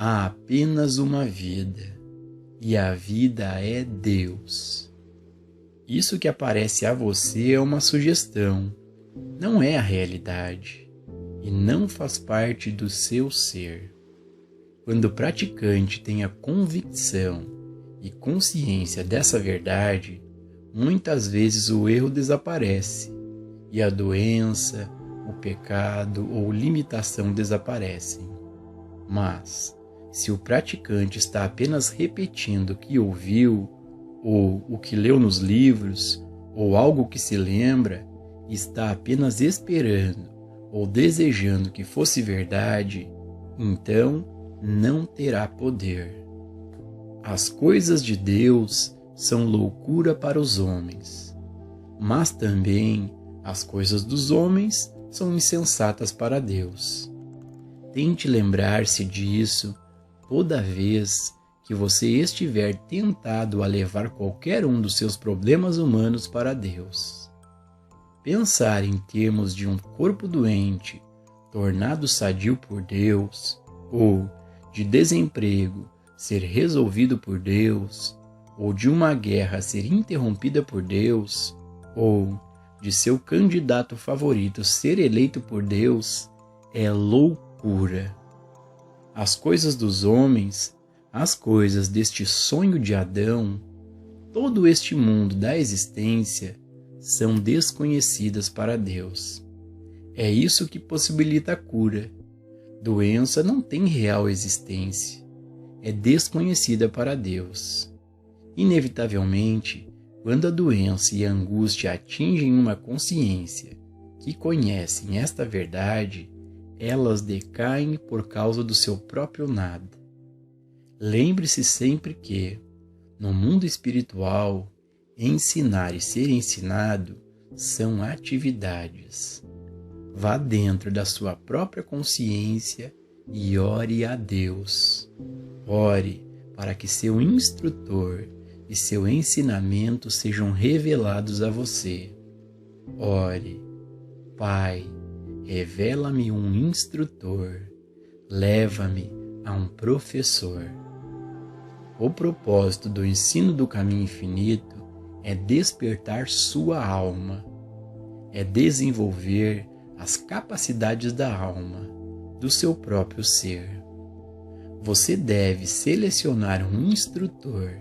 Há apenas uma vida, e a vida é Deus. Isso que aparece a você é uma sugestão, não é a realidade, e não faz parte do seu ser. Quando o praticante tem a convicção e consciência dessa verdade, muitas vezes o erro desaparece, e a doença, o pecado ou limitação desaparecem. Mas, se o praticante está apenas repetindo o que ouviu, ou o que leu nos livros, ou algo que se lembra, e está apenas esperando ou desejando que fosse verdade, então não terá poder. As coisas de Deus são loucura para os homens, mas também as coisas dos homens são insensatas para Deus. Tente lembrar-se disso toda vez que você estiver tentado a levar qualquer um dos seus problemas humanos para Deus. Pensar em termos de um corpo doente, tornado sadio por Deus, ou de desemprego ser resolvido por Deus, ou de uma guerra ser interrompida por Deus, ou de seu candidato favorito ser eleito por Deus, é loucura. As coisas dos homens, as coisas deste sonho de Adão, todo este mundo da existência, são desconhecidas para Deus. É isso que possibilita a cura. Doença não tem real existência. É desconhecida para Deus. Inevitavelmente, quando a doença e a angústia atingem uma consciência que conhecem esta verdade, elas decaem por causa do seu próprio nada. Lembre-se sempre que, no mundo espiritual, ensinar e ser ensinado são atividades. Vá dentro da sua própria consciência e ore a Deus. Ore para que seu instrutor e seu ensinamento sejam revelados a você. Ore, Pai, revela-me um instrutor, leva-me a um professor. O propósito do ensino do caminho infinito é despertar sua alma, é desenvolver as capacidades da alma, do seu próprio ser. Você deve selecionar um instrutor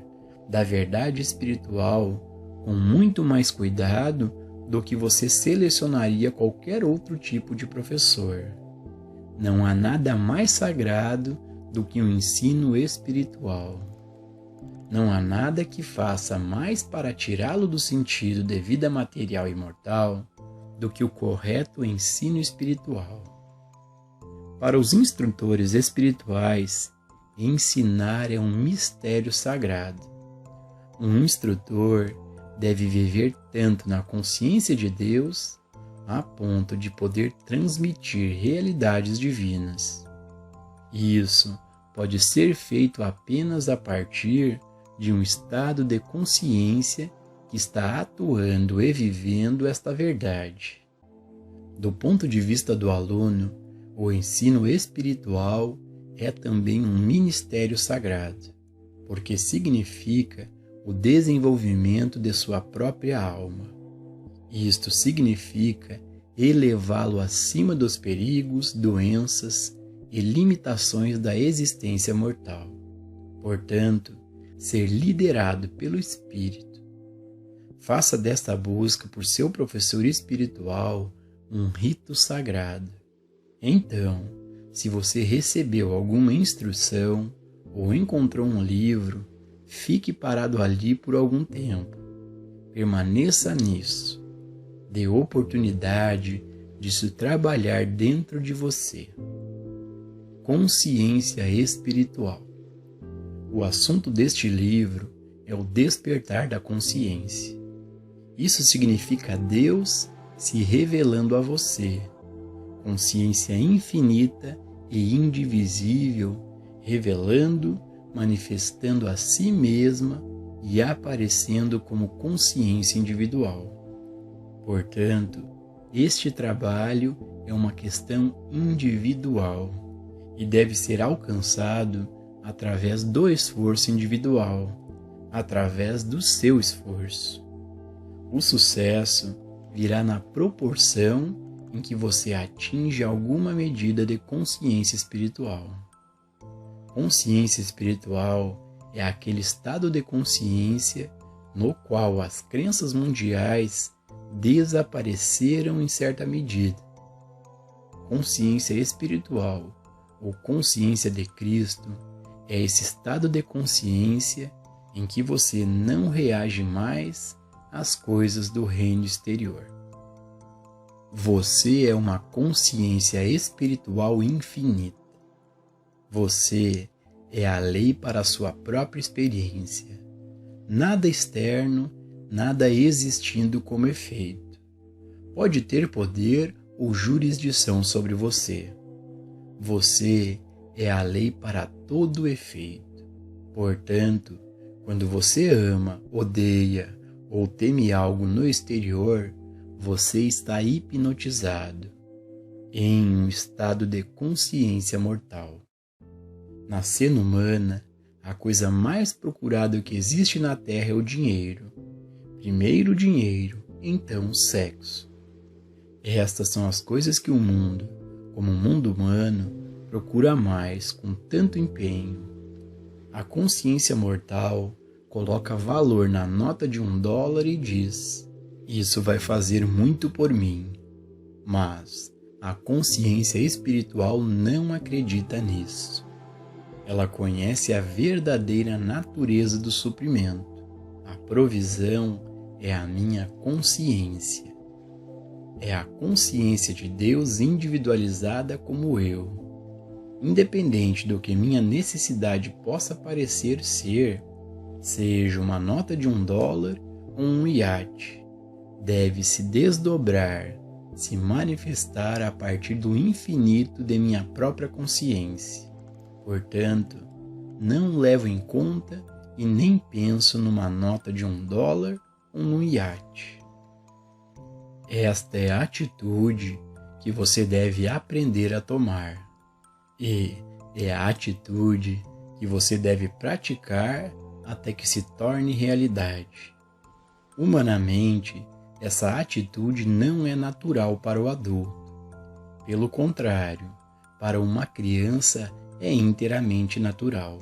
da verdade espiritual com muito mais cuidado do que você selecionaria qualquer outro tipo de professor. Não há nada mais sagrado do que o ensino espiritual. Não há nada que faça mais para tirá-lo do sentido de vida material e mortal do que o correto ensino espiritual. Para os instrutores espirituais, ensinar é um mistério sagrado. Um instrutor deve viver tanto na consciência de Deus a ponto de poder transmitir realidades divinas. Isso pode ser feito apenas a partir de um estado de consciência que está atuando e vivendo esta verdade. Do ponto de vista do aluno, o ensino espiritual é também um ministério sagrado, porque significa o desenvolvimento de sua própria alma. Isto significa elevá-lo acima dos perigos, doenças e limitações da existência mortal. Portanto, ser liderado pelo Espírito. Faça desta busca por seu professor espiritual um rito sagrado. Então, se você recebeu alguma instrução ou encontrou um livro, fique parado ali por algum tempo. Permaneça nisso. Dê oportunidade de se trabalhar dentro de você. Consciência espiritual. O assunto deste livro é o despertar da consciência. Isso significa Deus se revelando a você, consciência infinita e indivisível, revelando, manifestando a si mesma e aparecendo como consciência individual. Portanto, este trabalho é uma questão individual e deve ser alcançado através do esforço individual, através do seu esforço. O sucesso virá na proporção em que você atinge alguma medida de consciência espiritual. Consciência espiritual é aquele estado de consciência no qual as crenças mundiais desapareceram em certa medida. Consciência espiritual ou consciência de Cristo é esse estado de consciência em que você não reage mais às coisas do reino exterior. Você é uma consciência espiritual infinita. Você é a lei para a sua própria experiência. Nada externo, nada existindo como efeito, pode ter poder ou jurisdição sobre você. Você é a lei para todo efeito. Portanto, quando você ama, odeia ou teme algo no exterior, você está hipnotizado em um estado de consciência mortal. Na cena humana, a coisa mais procurada que existe na Terra é o dinheiro. Primeiro o dinheiro, então o sexo. Estas são as coisas que o mundo, como o mundo humano, procura mais com tanto empenho. A consciência mortal coloca valor na nota de $1 e diz: isso vai fazer muito por mim. Mas a consciência espiritual não acredita nisso. Ela conhece a verdadeira natureza do suprimento. A provisão é a minha consciência. É a consciência de Deus individualizada como eu. Independente do que minha necessidade possa parecer ser, seja uma nota de $1 ou um iate, deve se desdobrar, se manifestar a partir do infinito de minha própria consciência. Portanto, não levo em conta e nem penso numa nota de $1 ou num iate. Esta é a atitude que você deve aprender a tomar. E é a atitude que você deve praticar até que se torne realidade. Humanamente, essa atitude não é natural para o adulto. Pelo contrário, para uma criança é inteiramente natural.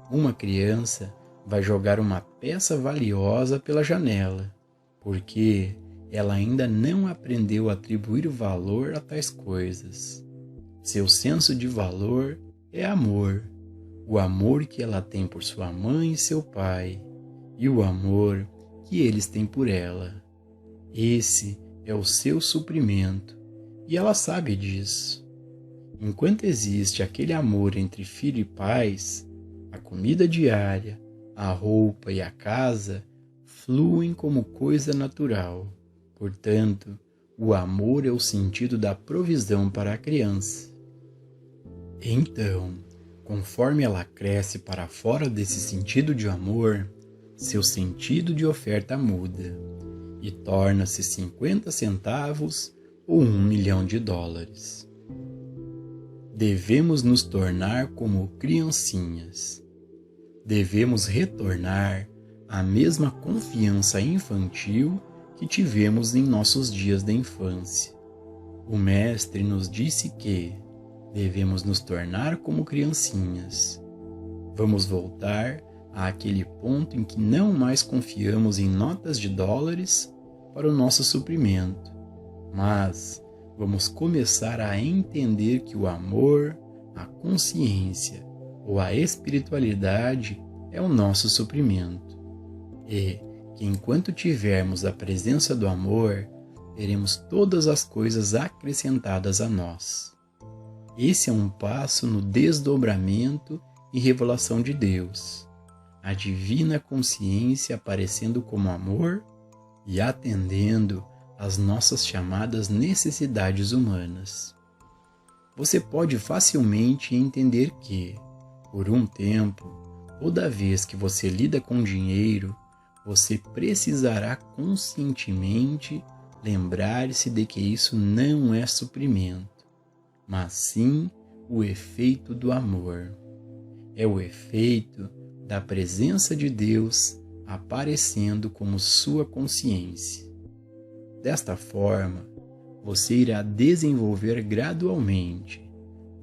Uma criança vai jogar uma peça valiosa pela janela, porque ela ainda não aprendeu a atribuir valor a tais coisas. Seu senso de valor é amor, o amor que ela tem por sua mãe e seu pai, e o amor que eles têm por ela. Esse é o seu suprimento, e ela sabe disso. Enquanto existe aquele amor entre filho e pais, a comida diária, a roupa e a casa fluem como coisa natural. Portanto, o amor é o sentido da provisão para a criança. Então, conforme ela cresce para fora desse sentido de amor, seu sentido de oferta muda e torna-se 50 centavos ou $1 milhão. Devemos nos tornar como criancinhas. Devemos retornar à mesma confiança infantil que tivemos em nossos dias de infância. O Mestre nos disse que devemos nos tornar como criancinhas. Vamos voltar àquele ponto em que não mais confiamos em notas de dólares para o nosso suprimento, mas vamos começar a entender que o amor, a consciência ou a espiritualidade é o nosso suprimento e que enquanto tivermos a presença do amor, teremos todas as coisas acrescentadas a nós. Esse é um passo no desdobramento e revelação de Deus, a divina consciência aparecendo como amor e atendendo às nossas chamadas necessidades humanas. Você pode facilmente entender que, por um tempo, toda vez que você lida com dinheiro, você precisará conscientemente lembrar-se de que isso não é suprimento, mas sim o efeito do amor. É o efeito da presença de Deus aparecendo como sua consciência. Desta forma, você irá desenvolver gradualmente,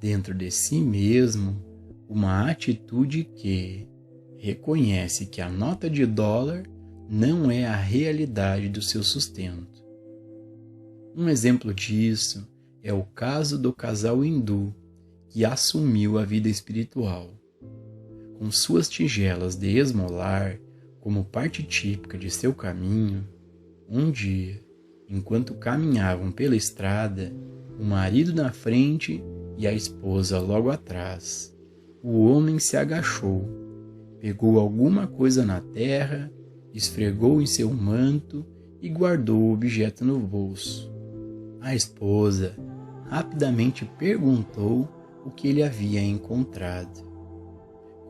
dentro de si mesmo, uma atitude que reconhece que a nota de dólar não é a realidade do seu sustento. Um exemplo disso é o caso do casal hindu que assumiu a vida espiritual. Com suas tigelas de esmolar como parte típica de seu caminho, um dia, enquanto caminhavam pela estrada, o marido na frente e a esposa logo atrás, o homem se agachou, pegou alguma coisa na terra, esfregou em seu manto e guardou o objeto no bolso. A esposa rapidamente perguntou o que ele havia encontrado.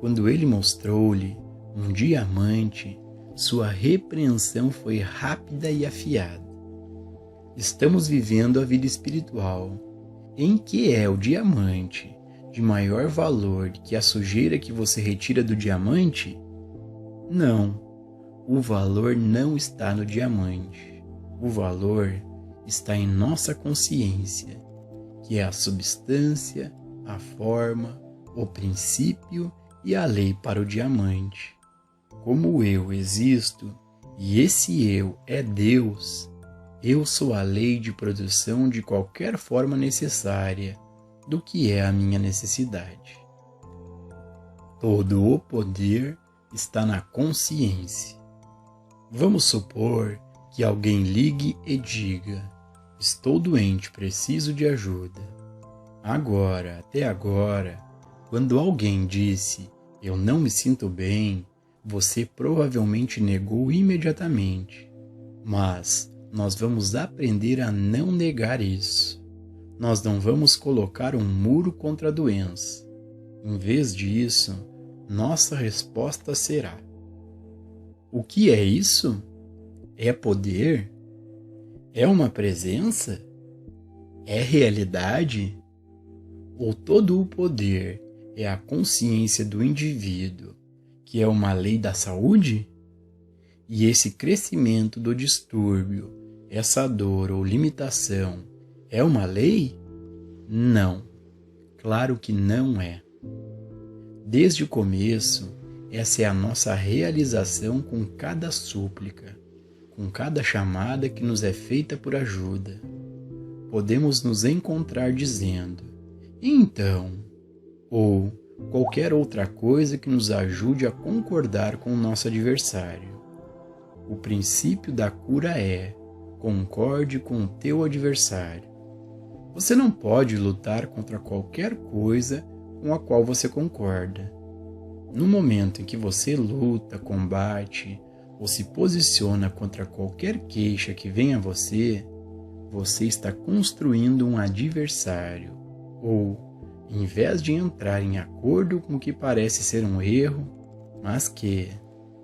Quando ele mostrou-lhe um diamante, sua repreensão foi rápida e afiada. Estamos vivendo a vida espiritual, em que é o diamante de maior valor que a sujeira que você retira do diamante? Não, o valor não está no diamante. O valor está em nossa consciência, que é a substância, a forma, o princípio e a lei para o diamante. Como eu existo e esse eu é Deus, eu sou a lei de produção de qualquer forma necessária do que é a minha necessidade. Todo o poder está na consciência. Vamos supor que alguém ligue e diga: estou doente, preciso de ajuda. Até agora, quando alguém disse, eu não me sinto bem, você provavelmente negou imediatamente. Mas nós vamos aprender a não negar isso. Nós não vamos colocar um muro contra a doença. Em vez disso, nossa resposta será: o que é isso? É poder? É uma presença? É realidade? Ou todo o poder é a consciência do indivíduo, que é uma lei da saúde? E esse crescimento do distúrbio, essa dor ou limitação, é uma lei? Não, claro que não é. Desde o começo, essa é a nossa realização com cada súplica, com cada chamada que nos é feita por ajuda. Podemos nos encontrar dizendo, então, ou qualquer outra coisa que nos ajude a concordar com o nosso adversário. O princípio da cura é: concorde com o teu adversário. Você não pode lutar contra qualquer coisa com a qual você concorda. No momento em que você luta, combate ou se posiciona contra qualquer queixa que venha a você, você está construindo um adversário, ou, em vez de entrar em acordo com o que parece ser um erro, mas que,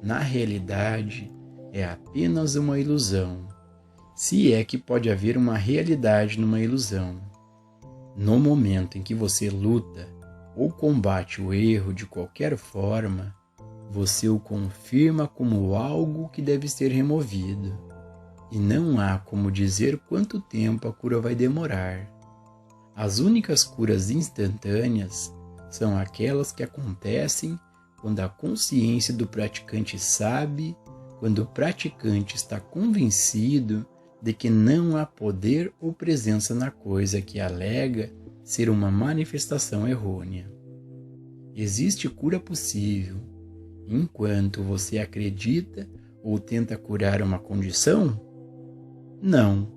na realidade, é apenas uma ilusão, se é que pode haver uma realidade numa ilusão. No momento em que você luta ou combate o erro de qualquer forma, você o confirma como algo que deve ser removido, e não há como dizer quanto tempo a cura vai demorar. As únicas curas instantâneas são aquelas que acontecem quando a consciência do praticante sabe, quando o praticante está convencido de que não há poder ou presença na coisa que alega ser uma manifestação errônea. Existe cura possível, enquanto você acredita ou tenta curar uma condição? Não.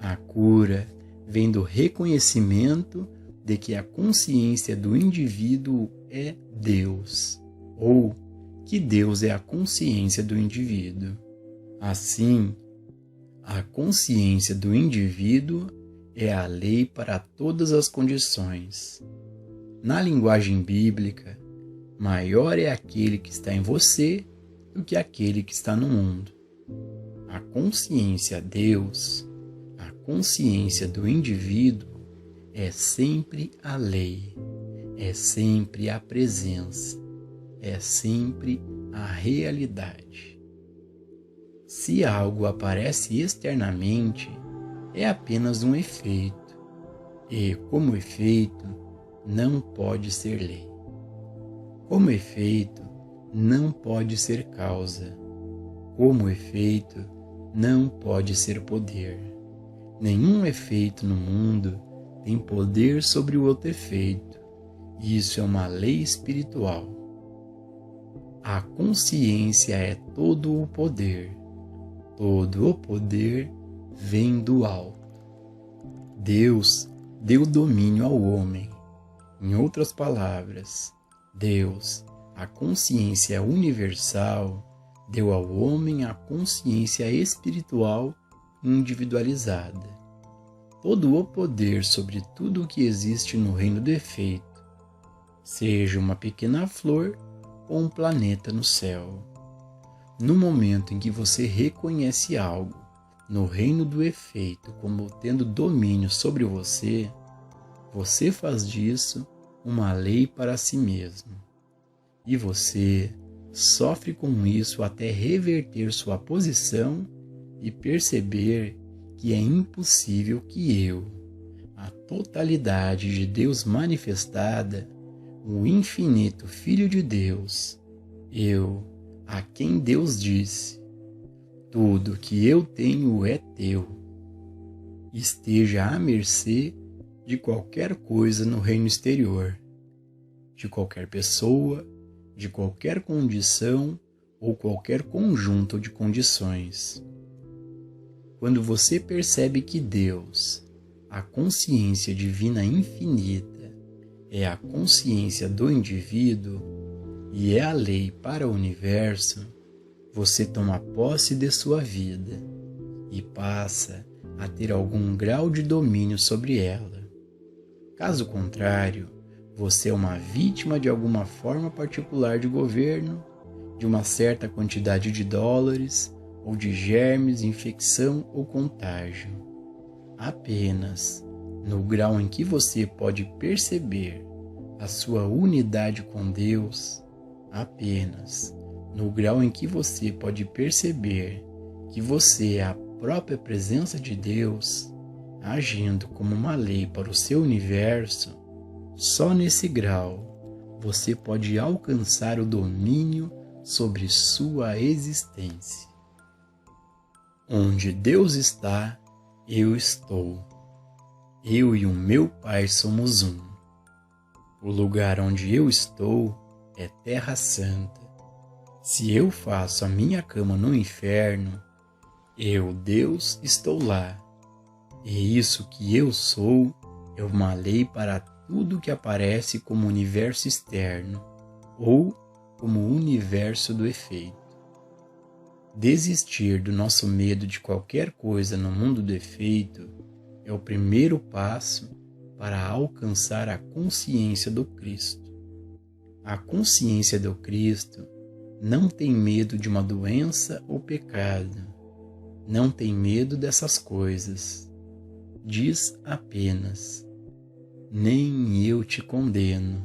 A cura vem do reconhecimento de que a consciência do indivíduo é Deus, ou que Deus é a consciência do indivíduo. Assim, a consciência do indivíduo é a lei para todas as condições. Na linguagem bíblica, maior é aquele que está em você do que aquele que está no mundo. A consciência Deus, a consciência do indivíduo, é sempre a lei, é sempre a presença, é sempre a realidade. Se algo aparece externamente, é apenas um efeito, e, como efeito, não pode ser lei. Como efeito, não pode ser causa. Como efeito, não pode ser poder. Nenhum efeito no mundo tem poder sobre o outro efeito. Isso é uma lei espiritual. A consciência é todo o poder. Todo o poder vem do alto. Deus deu domínio ao homem. Em outras palavras, Deus, a consciência universal, deu ao homem a consciência espiritual individualizada. Todo o poder sobre tudo o que existe no reino do efeito, seja uma pequena flor ou um planeta no céu. No momento em que você reconhece algo no reino do efeito como tendo domínio sobre você, você faz disso uma lei para si mesmo. E você sofre com isso até reverter sua posição e perceber que é impossível que eu, a totalidade de Deus manifestada, o infinito Filho de Deus, eu, a quem Deus disse, tudo que eu tenho é teu, esteja à mercê de qualquer coisa no reino exterior, de qualquer pessoa, de qualquer condição ou qualquer conjunto de condições. Quando você percebe que Deus, a consciência divina infinita, é a consciência do indivíduo e é a lei para o universo, você toma posse de sua vida e passa a ter algum grau de domínio sobre ela. Caso contrário, você é uma vítima de alguma forma particular de governo, de uma certa quantidade de dólares, ou de germes, infecção ou contágio. Apenas no grau em que você pode perceber a sua unidade com Deus, apenas no grau em que você pode perceber que você é a própria presença de Deus, agindo como uma lei para o seu universo, só nesse grau você pode alcançar o domínio sobre sua existência. Onde Deus está, eu estou. Eu e o meu Pai somos um. O lugar onde eu estou é Terra Santa. Se eu faço a minha cama no inferno, eu, Deus, estou lá. E isso que eu sou é uma lei para tudo que aparece como universo externo ou como universo do efeito. Desistir do nosso medo de qualquer coisa no mundo do efeito é o primeiro passo para alcançar a consciência do Cristo. A consciência do Cristo não tem medo de uma doença ou pecado, não tem medo dessas coisas. Diz apenas: nem eu te condeno.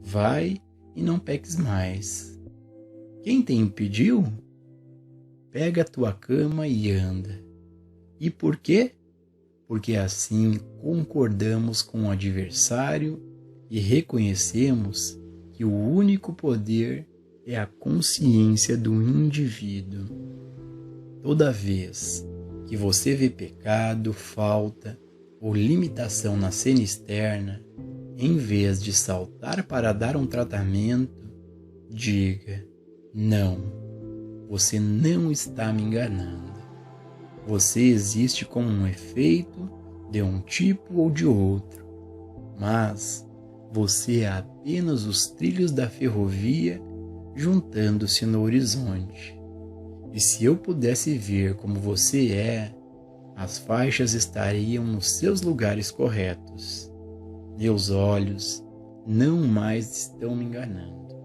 Vai e não peques mais. Quem te impediu? Pega a tua cama e anda. E por quê? Porque assim concordamos com o adversário e reconhecemos que o único poder é a consciência do indivíduo. Toda vez que você vê pecado, falta ou limitação na cena externa, em vez de saltar para dar um tratamento, diga: não, você não está me enganando. Você existe como um efeito de um tipo ou de outro, mas você é apenas os trilhos da ferrovia juntando-se no horizonte. E se eu pudesse ver como você é, as faixas estariam nos seus lugares corretos. Meus olhos não mais estão me enganando.